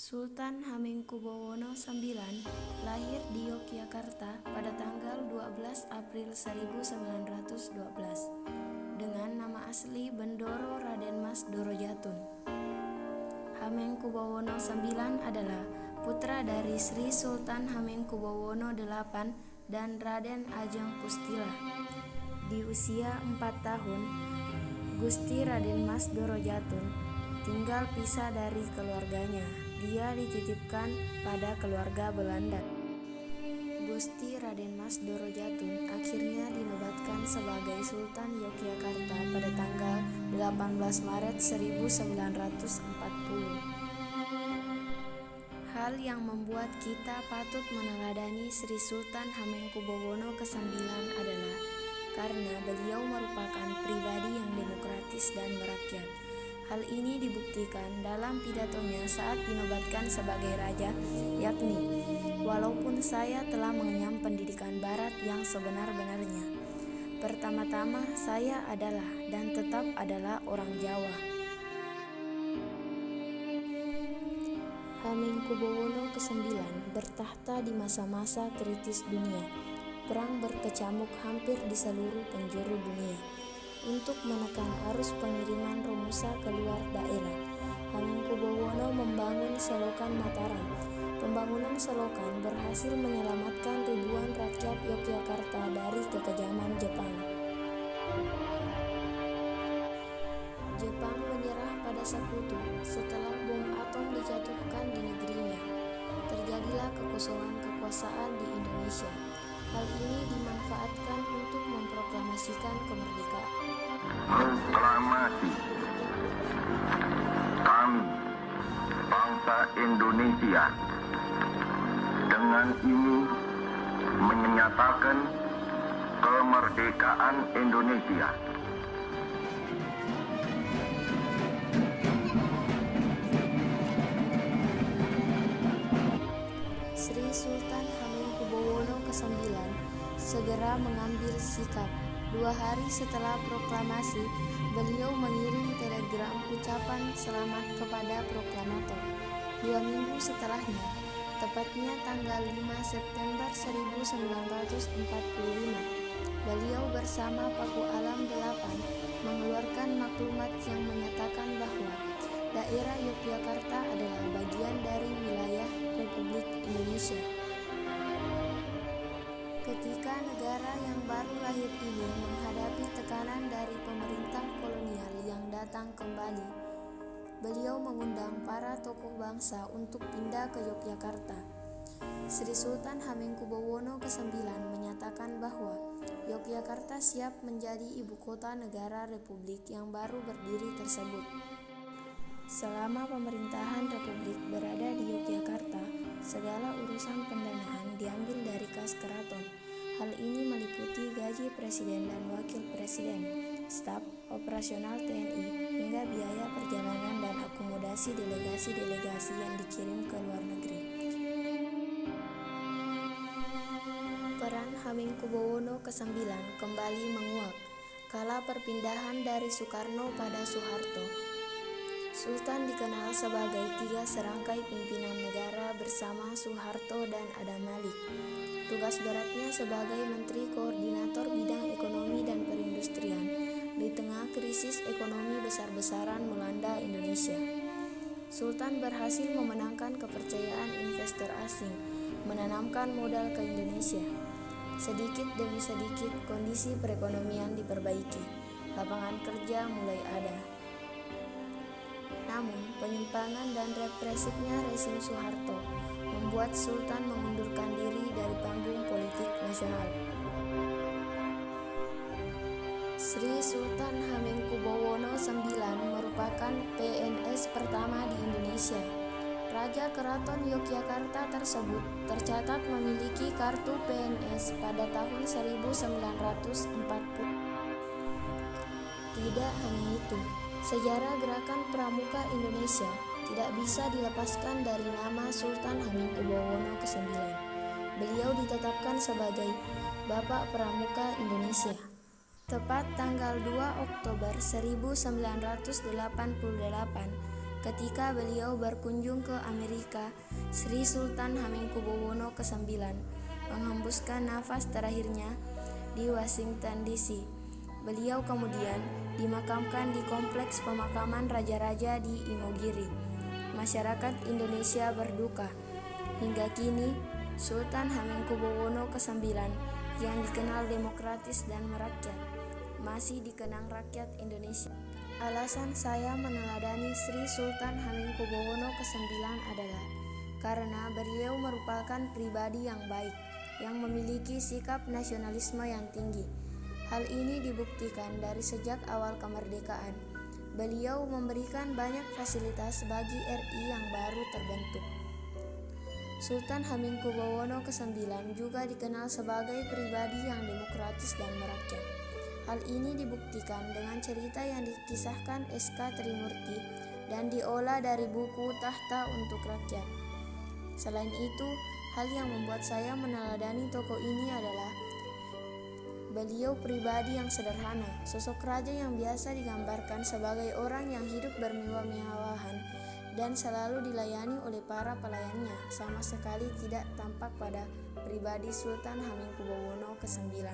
Sultan Hamengkubuwono IX lahir di Yogyakarta pada tanggal 12 April 1912 dengan nama asli Bendoro Raden Mas Dorojatun. Hamengkubuwono IX adalah putra dari Sri Sultan Hamengkubuwono VIII dan Raden Ajeng Kustila. Di usia 4 tahun, Gusti Raden Mas Dorojatun tinggal pisah dari keluarganya. Dia dititipkan pada keluarga Belanda. Gusti Raden Mas Dorojatun akhirnya dinobatkan sebagai Sultan Yogyakarta pada tanggal 18 Maret 1940. Hal yang membuat kita patut meneladani Sri Sultan Hamengkubuwono IX adalah karena beliau merupakan pribadi yang demokratis dan merakyat. Hal ini dibuktikan dalam pidatonya saat dinobatkan sebagai raja, yakni, "Walaupun saya telah mengenyam pendidikan barat yang sebenar-benarnya, pertama-tama saya adalah dan tetap adalah orang Jawa." Hamengkubuwono IX bertahta di masa-masa kritis dunia. Perang berkecamuk hampir di seluruh penjuru dunia. Untuk menekan arus pengiriman Romusa ke luar daerah, Hamengkubuwono membangun Selokan Mataram. Pembangunan selokan berhasil menyelamatkan ribuan rakyat Yogyakarta dari kekejaman Jepang. Jepang menyerah pada Sekutu setelah bom atom dijatuhkan di negerinya. Terjadilah kekosongan kekuasaan di Indonesia. Hal ini dimanfaatkan untuk memproklamasikan kemerdekaan. Proklamasi kami, bangsa Indonesia, dengan ini menyatakan kemerdekaan Indonesia. Sri Sultan Hamengkubuwono IX segera mengambil sikap. 2 hari setelah proklamasi, beliau mengirim telegram ucapan selamat kepada proklamator. 2 minggu setelahnya, tepatnya tanggal 5 September 1945, beliau bersama Paku Alam VIII mengeluarkan maklumat yang menyatakan bahwa daerah Yogyakarta adalah bagian dari wilayah Republik Indonesia. Ketika negara yang baru lahir ini menghadapi tekanan dari pemerintah kolonial yang datang kembali, beliau mengundang para tokoh bangsa untuk pindah ke Yogyakarta. Sri Sultan Hamengkubuwono IX menyatakan bahwa Yogyakarta siap menjadi ibu kota negara Republik yang baru berdiri tersebut. Selama pemerintahan Republik berada di Yogyakarta, segala urusan pendanaan diambil dari kas keraton. Hal ini meliputi gaji presiden dan wakil presiden, staf operasional TNI, hingga biaya perjalanan dan akomodasi delegasi-delegasi yang dikirim ke luar negeri. Peran Hamengkubuwono IX kembali menguak kala perpindahan dari Soekarno pada Soeharto. Sultan dikenal sebagai 3 serangkai pimpinan negara bersama Soeharto dan Adam Malik. Tugas beratnya sebagai Menteri Koordinator Bidang Ekonomi dan Perindustrian di tengah krisis ekonomi besar-besaran melanda Indonesia. Sultan berhasil memenangkan kepercayaan investor asing, menanamkan modal ke Indonesia. Sedikit demi sedikit kondisi perekonomian diperbaiki, lapangan kerja mulai ada. Namun, penyimpangan dan represifnya rezim Soeharto membuat Sultan mengundurkan diri dari panggung politik nasional. Sri Sultan Hamengkubuwono IX merupakan PNS pertama di Indonesia. Raja Keraton Yogyakarta tersebut tercatat memiliki kartu PNS pada tahun 1940. Tidak hanya itu, sejarah gerakan pramuka Indonesia tidak bisa dilepaskan dari nama Sultan Hamengkubuwono IX. Beliau ditetapkan sebagai Bapak Pramuka Indonesia. Tepat tanggal 2 Oktober 1988, Ketika beliau berkunjung ke Amerika, Sri Sultan Hamengkubuwono ke-9 menghembuskan nafas terakhirnya di Washington DC. Beliau kemudian dimakamkan di Kompleks Pemakaman Raja-Raja di Imogiri. Masyarakat Indonesia berduka. Hingga kini, Sultan Hamengkubuwono ke-9 yang dikenal demokratis dan merakyat masih dikenang rakyat Indonesia. Alasan saya meneladani Sri Sultan Hamengkubuwono ke-9 adalah karena beliau merupakan pribadi yang baik, yang memiliki sikap nasionalisme yang tinggi. Hal ini dibuktikan dari sejak awal kemerdekaan. Beliau memberikan banyak fasilitas bagi RI yang baru terbentuk. Sultan Hamengkubuwono ke-9 juga dikenal sebagai pribadi yang demokratis dan merakyat. Hal ini dibuktikan dengan cerita yang dikisahkan SK Trimurti dan diolah dari buku Tahta untuk Rakyat. Selain itu, hal yang membuat saya meneladani tokoh ini adalah beliau pribadi yang sederhana, sosok raja yang biasa digambarkan sebagai orang yang hidup bermewah-mewahan dan selalu dilayani oleh para pelayannya, sama sekali tidak tampak pada pribadi Sultan Hamengkubuwono ke-9.